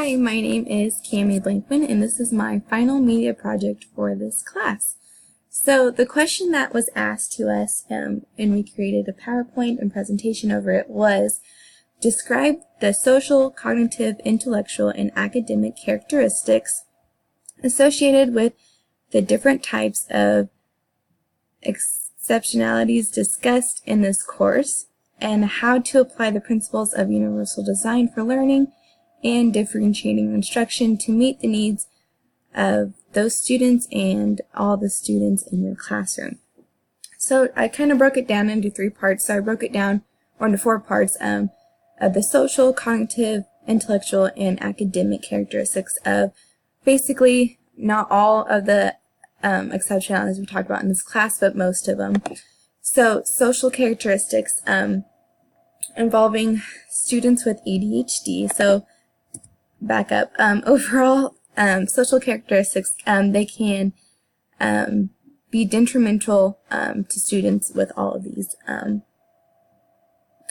Hi, my name is Cami Blankman, and this is my final media project for this class. So the question that was asked to us, and we created a PowerPoint and presentation over it, was describe the social, cognitive, intellectual, and academic characteristics associated with the different types of exceptionalities discussed in this course, and how to apply the principles of universal design for learning and differentiating instruction to meet the needs of those students and all the students in your classroom. So I kind of broke it down into three parts. So I broke it down into four parts of the social, cognitive, intellectual, and academic characteristics of basically not all of the exceptionalities we talked about in this class, but most of them. So social characteristics involving students with ADHD. So back up. Overall, social characteristics, they can be detrimental to students with all of these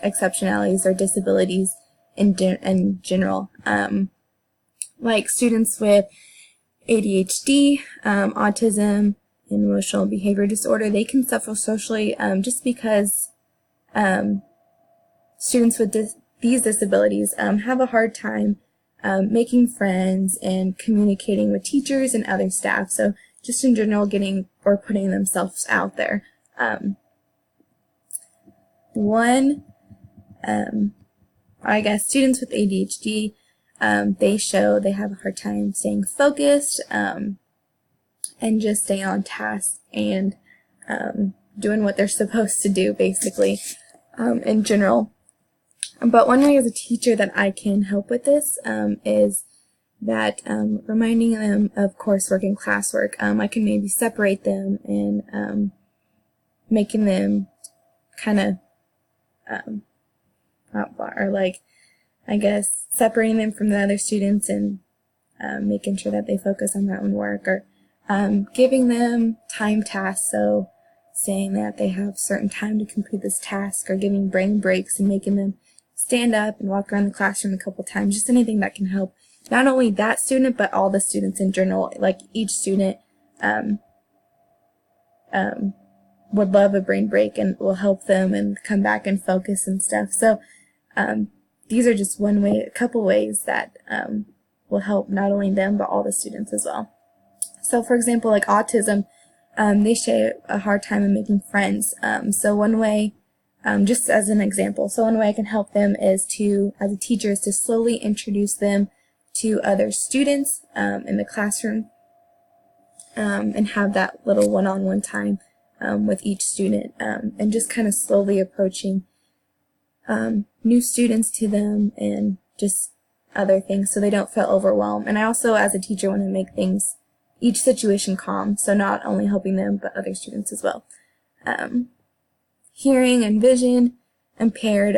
exceptionalities or disabilities in general. Like students with ADHD, autism, and emotional behavior disorder, they can suffer socially just because students with these disabilities have a hard time making friends and communicating with teachers and other staff. So just in general, getting or putting themselves out there. I guess students with ADHD, they have a hard time staying focused and just staying on task and doing what they're supposed to do, basically, in general. But one way as a teacher that I can help with this is that reminding them of coursework and classwork. I can maybe separate them and making them kind of, or like, I guess, separating them from the other students and making sure that they focus on their own work, or giving them time tasks, so saying that they have certain time to complete this task, or giving brain breaks and making them stand up and walk around the classroom a couple times, just anything that can help not only that student but all the students in general. Like each student would love a brain break and will help them and come back and focus and stuff. So these are just a couple ways that will help not only them but all the students as well. So for example, like autism, they share a hard time in making friends. So one way, just as an example, so one way I can help them is to, as a teacher, is to slowly introduce them to other students in the classroom and have that little one-on-one time with each student, and just kind of slowly approaching new students to them and just other things so they don't feel overwhelmed. And I also, as a teacher, want to make each situation calm, so not only helping them but other students as well. Hearing and vision impaired,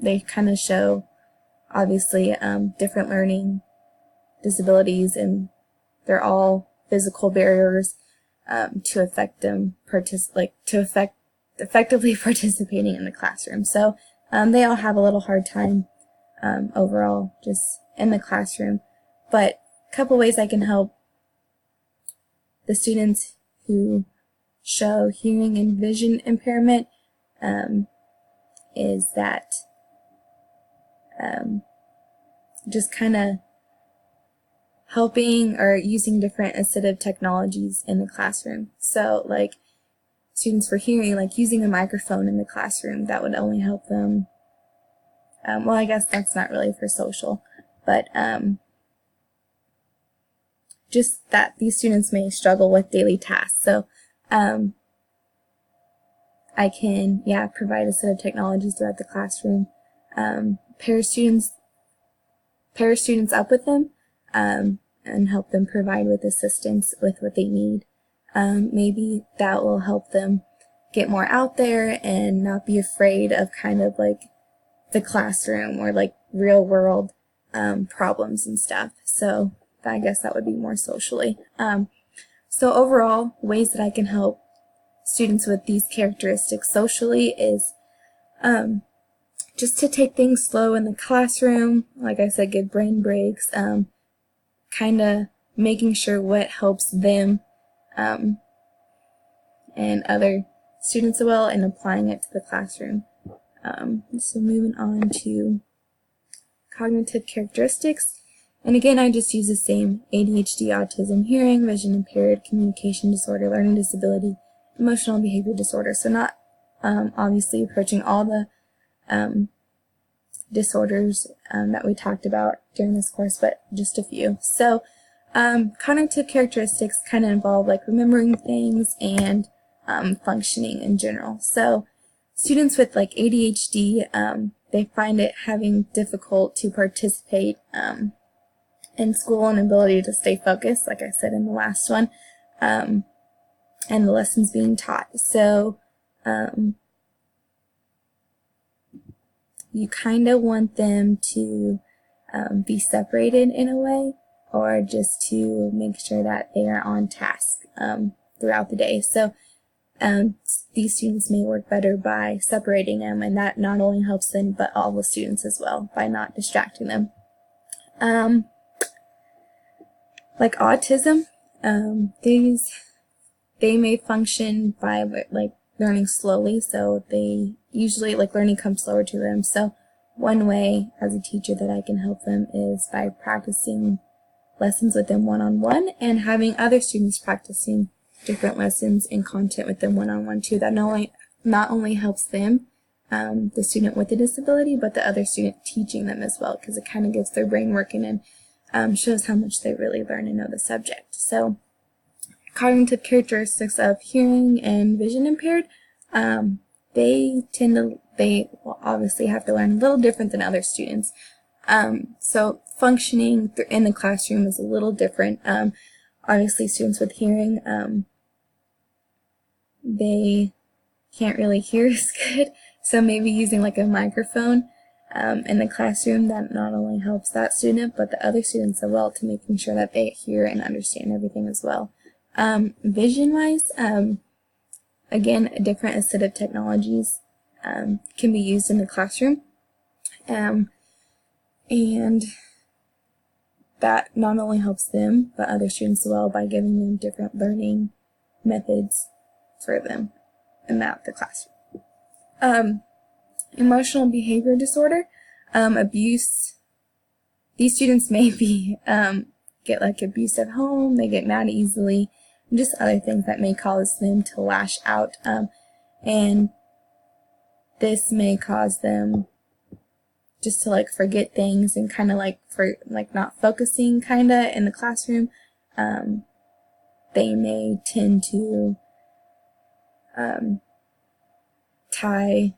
they kind of show, obviously, different learning disabilities, and they're all physical barriers to affect them effectively participating in the classroom. So they all have a little hard time overall just in the classroom. But a couple ways I can help the students who show hearing and vision impairment is that just kind of helping or using different assistive technologies in the classroom. So like students for hearing, like using a microphone in the classroom, that would only help them. Well, I guess that's not really for social, but just that these students may struggle with daily tasks. So I can, provide a set of technologies throughout the classroom, pair students up with them, and help them provide with assistance with what they need. Maybe that will help them get more out there and not be afraid of kind of like the classroom or like real world problems and stuff. So I guess that would be more socially. So overall, ways that I can help students with these characteristics socially is just to take things slow in the classroom, like I said, give brain breaks, kind of making sure what helps them and other students as well, and applying it to the classroom. So moving on to cognitive characteristics. And again, I just use the same: ADHD, autism, hearing, vision impaired, communication disorder, learning disability, emotional and behavior disorder. So not obviously approaching all the disorders that we talked about during this course, but just a few. So cognitive characteristics kind of involve like remembering things and functioning in general. So students with like ADHD, they find it having difficult to participate in school and ability to stay focused, like I said in the last one, and the lessons being taught. So you kind of want them to be separated in a way, or just to make sure that they are on task throughout the day. So these students may work better by separating them, and that not only helps them, but all the students as well, by not distracting them. Like autism, they may function by like learning slowly, so they usually like learning comes slower to them. So one way as a teacher that I can help them is by practicing lessons with them one-on-one, and having other students practicing different lessons and content with them one-on-one too. That not only helps them, the student with the disability, but the other student teaching them as well, because it kind of gets their brain working and shows how much they really learn and know the subject. So cognitive characteristics of hearing and vision impaired, they will obviously have to learn a little different than other students. So functioning in the classroom is a little different. Obviously students with hearing, they can't really hear as good, so maybe using like a microphone in the classroom, that not only helps that student, but the other students as well, to making sure that they hear and understand everything as well. Vision-wise, again, different assistive technologies can be used in the classroom, and that not only helps them, but other students as well, by giving them different learning methods for them in the classroom. Emotional behavior disorder, abuse. These students may be get like abuse at home, they get mad easily, and just other things that may cause them to lash out, and this may cause them just to like forget things and kind of like not focusing kind of in the classroom. They may tend to tie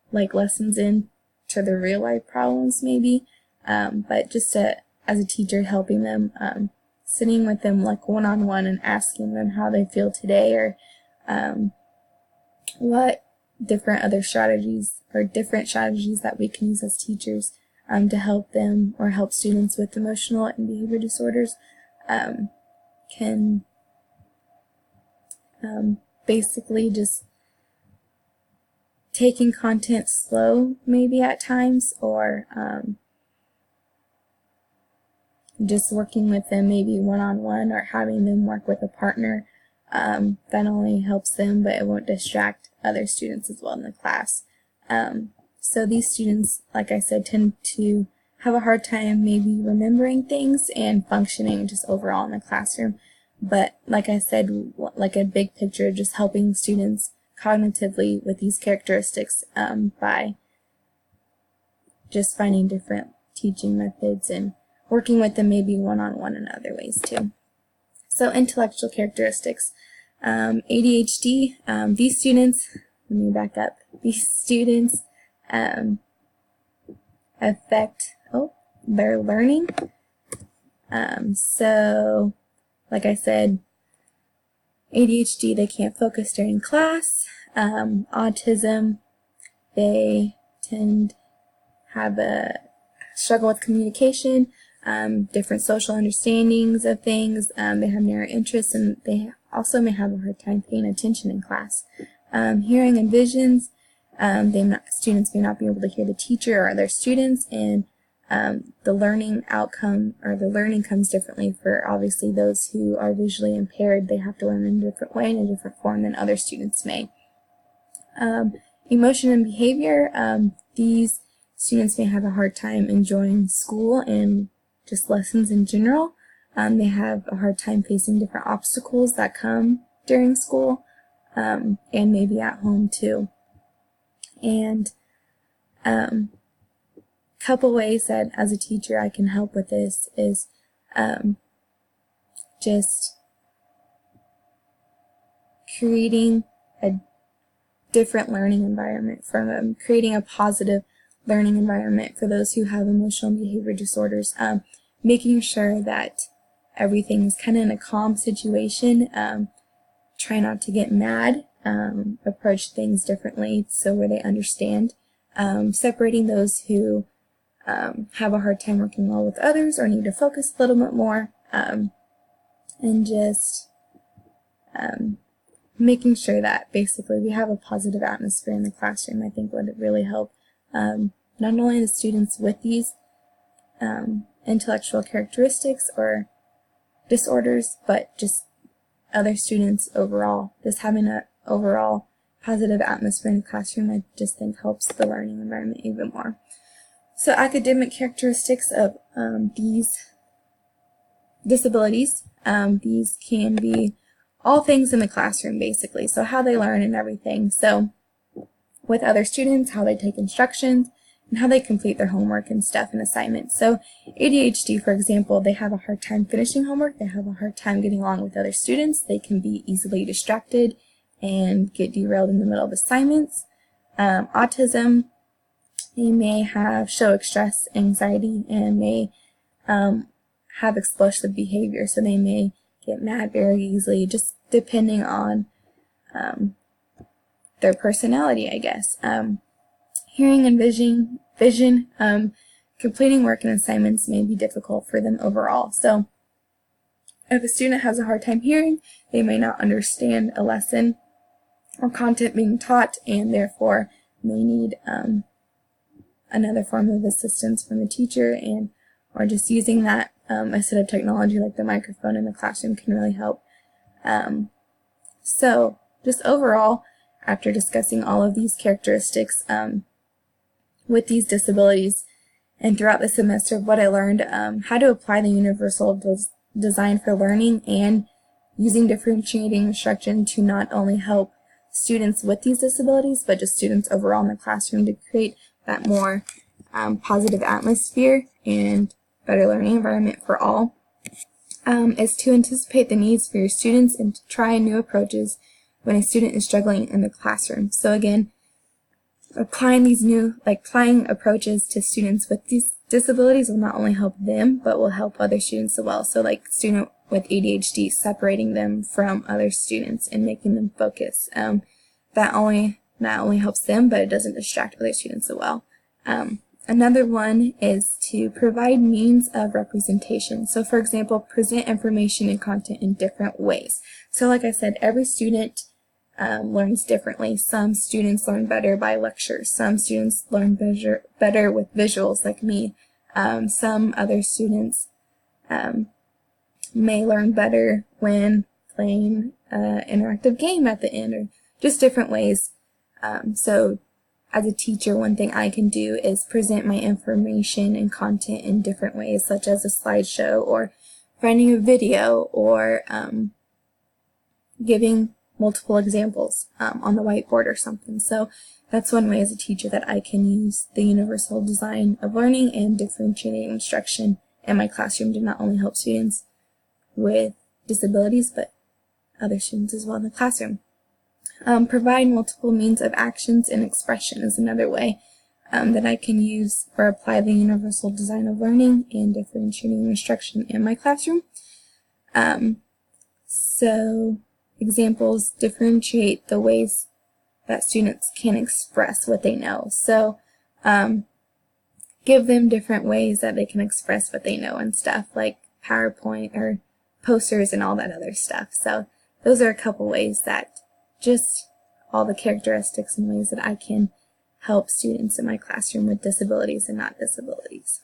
like lessons in to their real life problems maybe, but just as a teacher, helping them, sitting with them like one-on-one and asking them how they feel today, or what different other strategies or different strategies that we can use as teachers to help them, or help students with emotional and behavior disorders, can basically just taking content slow maybe at times, or just working with them maybe one-on-one, or having them work with a partner, that not only helps them, but it won't distract other students as well in the class. So these students, like I said, tend to have a hard time maybe remembering things and functioning just overall in the classroom. But like I said, like a big picture, just helping students cognitively with these characteristics by just finding different teaching methods and working with them maybe one-on-one in other ways too. So intellectual characteristics. ADHD, these students, let me back up, these students affect their learning. So like I said, ADHD, they can't focus during class. Autism, they tend to have a struggle with communication, different social understandings of things. They have narrow interests, and they also may have a hard time paying attention in class. Hearing and visions, Students may not be able to hear the teacher or other students, and the learning outcome or the learning comes differently for obviously those who are visually impaired. They have to learn in a different way, in a different form than other students may. Emotion and behavior. These students may have a hard time enjoying school and just lessons in general. They have a hard time facing different obstacles that come during school, and maybe at home too. And couple ways that as a teacher I can help with this is just creating a different learning environment for them, creating a positive learning environment for those who have emotional and behavior disorders, making sure that everything is kind of in a calm situation, try not to get mad, approach things differently so where they understand, separating those who have a hard time working well with others or need to focus a little bit more, and just making sure that basically we have a positive atmosphere in the classroom, I think would really help not only the students with these intellectual characteristics or disorders, but just other students overall. Just having an overall positive atmosphere in the classroom, I just think helps the learning environment even more. So academic characteristics of these disabilities, these can be all things in the classroom basically, so how they learn and everything. So with other students, how they take instructions, and how they complete their homework and stuff and assignments. So ADHD, for example, they have a hard time finishing homework, they have a hard time getting along with other students, they can be easily distracted and get derailed in the middle of assignments. Autism, they may show stress, anxiety, and may have explosive behavior, so they may get mad very easily, just depending on their personality, I guess. Hearing and vision, completing work and assignments may be difficult for them overall. So if a student has a hard time hearing, they may not understand a lesson or content being taught, and therefore may need another form of assistance from the teacher, and or just using that assistive technology like the microphone in the classroom can really help. So just overall, after discussing all of these characteristics with these disabilities and throughout the semester, what I learned, how to apply the universal design for learning and using differentiating instruction to not only help students with these disabilities, but just students overall in the classroom to create that more positive atmosphere and better learning environment for all, is to anticipate the needs for your students and to try new approaches when a student is struggling in the classroom. So again, applying approaches to students with these disabilities will not only help them, but will help other students as well. So like student with ADHD, separating them from other students and making them focus. That not only helps them, but it doesn't distract other students as well. Another one is to provide means of representation. So for example, present information and content in different ways. So like I said, every student learns differently. Some students learn better by lectures. Some students learn better with visuals like me. Some other students may learn better when playing an interactive game at the end, or just different ways. So as a teacher, one thing I can do is present my information and content in different ways, such as a slideshow or finding a video or giving multiple examples on the whiteboard or something. So that's one way as a teacher that I can use the universal design of learning and differentiating instruction in my classroom to not only help students with disabilities, but other students as well in the classroom. Provide multiple means of actions and expression is another way that I can use or apply the universal design of learning and differentiating instruction in my classroom. So examples differentiate the ways that students can express what they know. So give them different ways that they can express what they know and stuff, like PowerPoint or posters and all that other stuff. So those are a couple ways that just all the characteristics and ways that I can help students in my classroom with disabilities and not disabilities.